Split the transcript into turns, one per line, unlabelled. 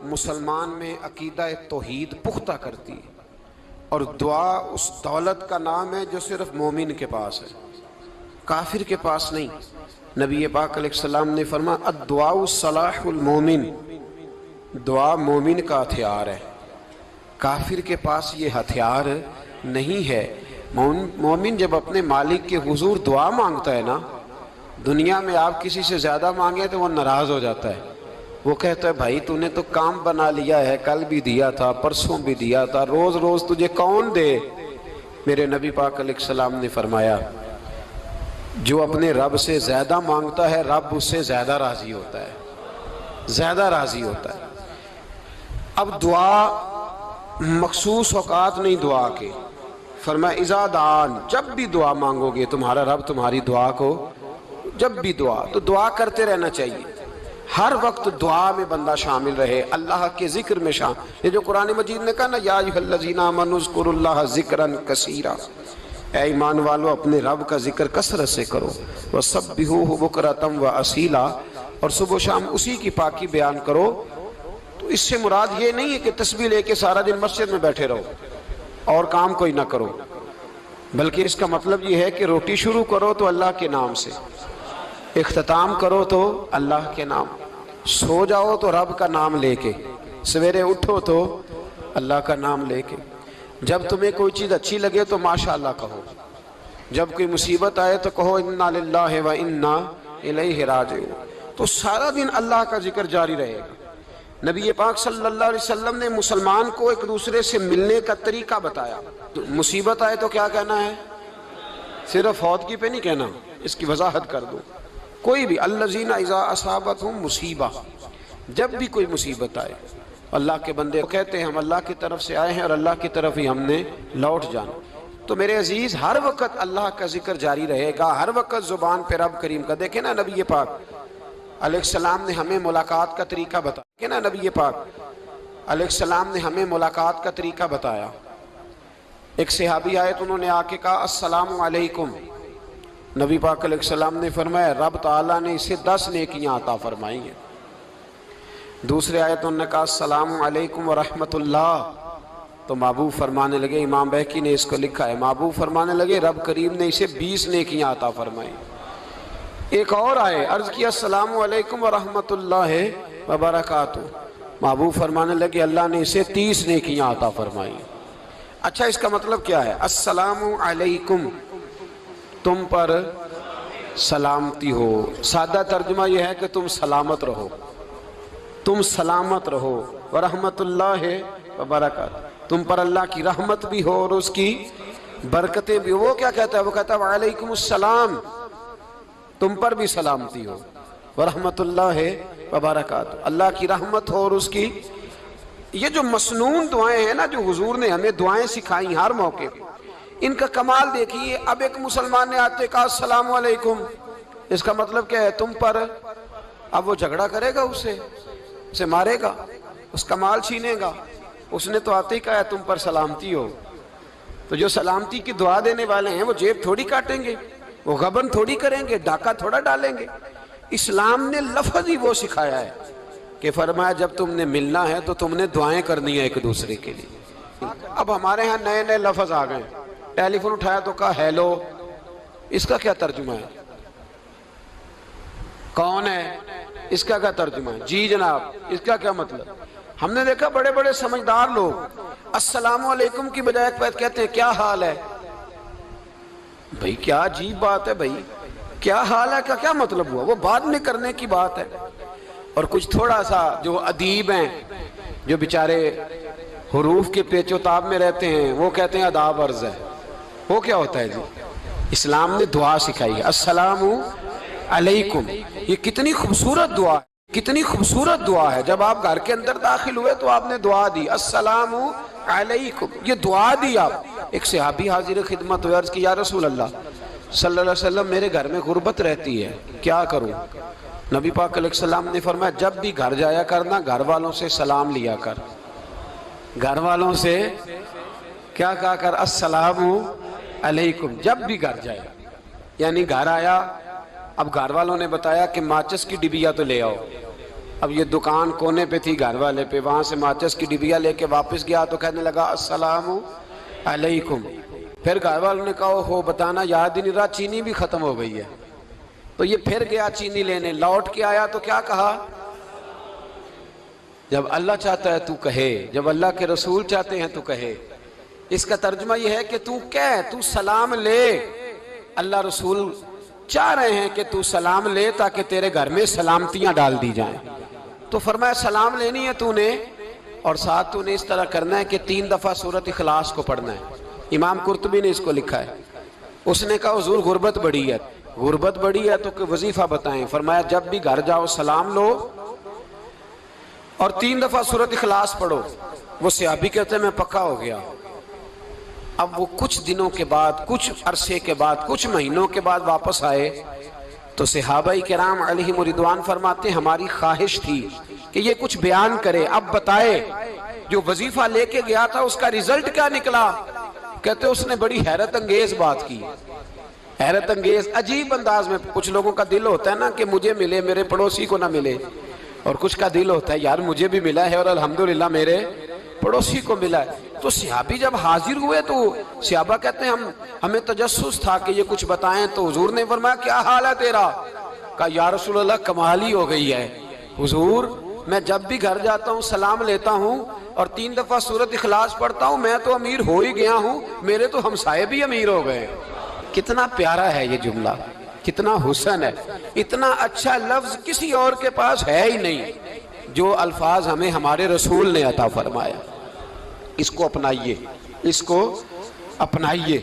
مسلمان میں عقیدہ توحید پختہ کرتی ہے، اور دعا اس دولت کا نام ہے جو صرف مومن کے پاس ہے، کافر کے پاس نہیں۔ نبی پاک علیہ السلام نے فرمایا الدعاء صلاح المومن، دعا مومن کا ہتھیار ہے، کافر کے پاس یہ ہتھیار نہیں ہے۔ مومن جب اپنے مالک کے حضور دعا مانگتا ہے نا، دنیا میں آپ کسی سے زیادہ مانگیں تو وہ ناراض ہو جاتا ہے، وہ کہتا ہے بھائی تو نے تو کام بنا لیا ہے، کل بھی دیا تھا، پرسوں بھی دیا تھا، روز روز تجھے کون دے؟ میرے نبی پاک علیہ السلام نے فرمایا جو اپنے رب سے زیادہ مانگتا ہے رب اس سے زیادہ راضی ہوتا ہے، زیادہ راضی ہوتا ہے۔ اب دعا مخصوص اوقات نہیں دعا کے، فرمایا اذا دعان، جب بھی دعا مانگو گے تمہارا رب تمہاری دعا کو، جب بھی دعا تو دعا کرتے رہنا چاہیے، ہر وقت دعا میں بندہ شامل رہے، اللہ کے ذکر میں شامل۔ یہ جو قرآن مجید نے کہا نا یا ایھا الذین آمنوا اذکروا اللہ ذکرا کثیرا، اے ایمان والو اپنے رب کا ذکر کثرت سے کرو، وسبحوہ بکرۃ واصیلا، اور صبح و شام اسی کی پاکی بیان کرو۔ تو اس سے مراد یہ نہیں ہے کہ تسبیح لے کے سارا دن مسجد میں بیٹھے رہو اور کام کوئی نہ کرو، بلکہ اس کا مطلب یہ ہے کہ روٹی شروع کرو تو اللہ کے نام سے، اختتام کرو تو اللہ کے نام، سو جاؤ تو رب کا نام لے کے، سویرے اٹھو تو اللہ کا نام لے کے، جب تمہیں کوئی چیز اچھی لگے تو ماشاءاللہ کہو، جب کوئی مصیبت آئے تو کہو انا للہ و انا الیہ راجعون۔ تو سارا دن اللہ کا ذکر جاری رہے گا۔ نبی پاک صلی اللہ علیہ وسلم نے مسلمان کو ایک دوسرے سے ملنے کا طریقہ بتایا۔ مصیبت آئے تو کیا کہنا ہے؟ صرف فوت کی پہ نہیں کہنا، اس کی وضاحت کر دو۔ کوئی بھی الذین اذا اصابتہم مصیبہ، جب بھی کوئی مصیبت آئے، اللہ کے بندے کہتے ہیں ہم اللہ کی طرف سے آئے ہیں اور اللہ کی طرف ہی ہم نے لوٹ جانا۔ تو میرے عزیز ہر وقت اللہ کا ذکر جاری رہے گا، ہر وقت زبان پہ رب کریم کا۔ دیکھیں نا نبی پاک علیہ السلام نے ہمیں ملاقات کا طریقہ بتایا، دیکھیں نا نبی پاک علیہ السلام نے ہمیں ملاقات کا طریقہ بتایا۔ ایک صحابی آئے تو انہوں نے آ کے کہا السلام علیکم، نبی پاک علیہ السلام نے فرمایا رب تعالیٰ نے اسے 10 نیکیاں عطا فرمائی ہیں۔ دوسرے آیت انہوں نے کہا السلام علیکم ورحمۃ اللہ، تو محبوب فرمانے لگے، امام بہقی نے اس کو لکھا ہے، محبوب فرمانے لگے رب کریم نے اسے 20 نیکیاں عطا فرمائی۔ ایک اور آئے، عرض کیا السلام علیکم ورحمۃ اللہ وبرکاتہ، محبوب فرمانے لگے اللہ نے اسے 30 نیکیاں عطا فرمائی۔ اچھا اس کا مطلب کیا ہے؟ السلام علیکم، تم پر سلامتی ہو، سادہ ترجمہ یہ ہے کہ تم سلامت رہو، تم سلامت رہو، ورحمت اللہ وبرکاتہ، تم پر اللہ کی رحمت بھی ہو اور اس کی برکتیں بھی ہو۔ وہ کیا کہتا ہے؟ وہ کہتا ہے وعلیکم السلام، تم پر بھی سلامتی ہو، ورحمت اللہ وبرکاتہ، اللہ کی رحمت ہو اور اس کی۔ یہ جو مسنون دعائیں ہیں نا جو حضور نے ہمیں دعائیں سکھائیں ہر موقع پہ، ان کا کمال دیکھیے۔ اب ایک مسلمان نے آتے کہا السلام علیکم، اس کا مطلب کیا ہے؟ تم پر۔ اب وہ جھگڑا کرے گا اسے مارے گا، اس کا مال چھینے گا؟ اس نے تو آتے ہی کہا ہے تم پر سلامتی ہو۔ تو جو سلامتی کی دعا دینے والے ہیں وہ جیب تھوڑی کاٹیں گے، وہ غبن تھوڑی کریں گے، ڈاکہ تھوڑا ڈالیں گے۔ اسلام نے لفظ ہی وہ سکھایا ہے کہ فرمایا جب تم نے ملنا ہے تو تم نے دعائیں کرنی ہیں ایک دوسرے کے لیے۔ اب ہمارے ہاں نئے نئے لفظ آ گئے، ٹیلی فون اٹھایا تو کہا ہیلو، اس کا کیا ترجمہ ہے؟ کون ہے؟ اس کا کیا ترجمہ ہے؟ جی جناب، اس کا کیا مطلب؟ ہم نے دیکھا بڑے بڑے سمجھدار لوگ السلام علیکم کی بجائے کہتے ہیں کیا حال ہے؟ بھئی کیا عجیب بات ہے، بھئی کیا حال ہے کا کیا مطلب ہوا؟ وہ بعد میں کرنے کی بات ہے۔ اور کچھ تھوڑا سا جو ادیب ہیں، جو بیچارے حروف کے پیچ و تاب میں رہتے ہیں، وہ کہتے ہیں آداب عرض ہے۔ وہ کیا ہوتا ہے جی؟ اسلام نے دعا سکھائی ہے السلام علیکم، یہ کتنی خوبصورت دعا ہے، کتنی خوبصورت دعا ہے۔ جب آپ گھر کے اندر داخل ہوئے تو آپ نے دعا دی السلام علیکم، یہ دعا دی آپ۔ ایک صحابی حاضر خدمت ہوئے، عرض کی یا رسول اللہ صلی اللہ علیہ وسلم میرے گھر میں غربت رہتی ہے، کیا کروں؟ نبی پاک علیہ السلام نے فرمایا جب بھی گھر جایا کرنا گھر والوں سے سلام لیا کر، گھر والوں سے کیا کہا کر؟ السلام علیکم، جب بھی گھر جائے۔ یعنی گھر آیا، اب گھر والوں نے بتایا کہ ماچس کی ڈبیا تو لے آؤ، اب یہ دکان کونے پہ تھی گھر والے پہ، وہاں سے ماچس کی ڈبیا لے کے واپس گیا تو کہنے لگا السلام علیکم۔ پھر گھر والوں نے کہا ہو بتانا یاد ہی نہیں رہا، چینی بھی ختم ہو گئی ہے۔ تو یہ پھر گیا چینی لینے، لوٹ کے آیا تو کیا کہا؟ جب اللہ چاہتا ہے تو کہے، جب اللہ کے رسول چاہتے ہیں تو کہے۔ اس کا ترجمہ یہ ہے کہ تو کہہ، تو سلام لے۔ اللہ رسول چاہ رہے ہیں کہ تو سلام لے تاکہ تیرے گھر میں سلامتیاں ڈال دی جائیں۔ تو فرمایا سلام لینی ہے تو نے، اور ساتھ تو نے اس طرح کرنا ہے کہ 3 دفعہ سورۃ اخلاص کو پڑھنا ہے۔ امام قرطبی نے اس کو لکھا ہے۔ اس نے کہا حضور غربت بڑی ہے، غربت بڑی ہے تو کہ وظیفہ بتائیں۔ فرمایا جب بھی گھر جاؤ سلام لو اور 3 دفعہ سورۃ اخلاص پڑھو۔ وہ صحابی کہتے ہیں میں پکا ہو گیا۔ اب وہ کچھ دنوں کے بعد، کچھ عرصے کے بعد، کچھ مہینوں کے بعد واپس آئے تو صحابہ کرام علیہم رضوان فرماتے ہیں ہماری خواہش تھی کہ یہ کچھ بیان کرے، اب بتائے جو وظیفہ لے کے گیا تھا اس کا ریزلٹ کیا نکلا۔ کہتے اس نے بڑی حیرت انگیز بات کی، حیرت انگیز عجیب انداز میں۔ کچھ لوگوں کا دل ہوتا ہے نا کہ مجھے ملے میرے پڑوسی کو نہ ملے، اور کچھ کا دل ہوتا ہے یار مجھے بھی ملا ہے اور الحمدللہ میرے پڑوسی کو ملا ہے۔ تو صحابی جب حاضر ہوئے تو صحابہ کہتے ہیں ہمیں تجسس تھا کہ یہ کچھ بتائیں، تو حضور نے فرمایا کیا حال ہے تیرا؟ کہا یا رسول اللہ کمال ہی ہو گئی ہے حضور، میں جب بھی گھر جاتا ہوں سلام لیتا ہوں اور 3 دفعہ سورۃ اخلاص پڑھتا ہوں، میں تو امیر ہو ہی گیا ہوں، میرے تو ہمسائے بھی امیر ہو گئے۔ کتنا پیارا ہے یہ جملہ، کتنا حسن ہے، اتنا اچھا لفظ کسی اور کے پاس ہے ہی نہیں جو الفاظ ہمیں ہمارے رسول نے عطا فرمایا۔ اس کو اپنائیے، اس کو اپنائیے۔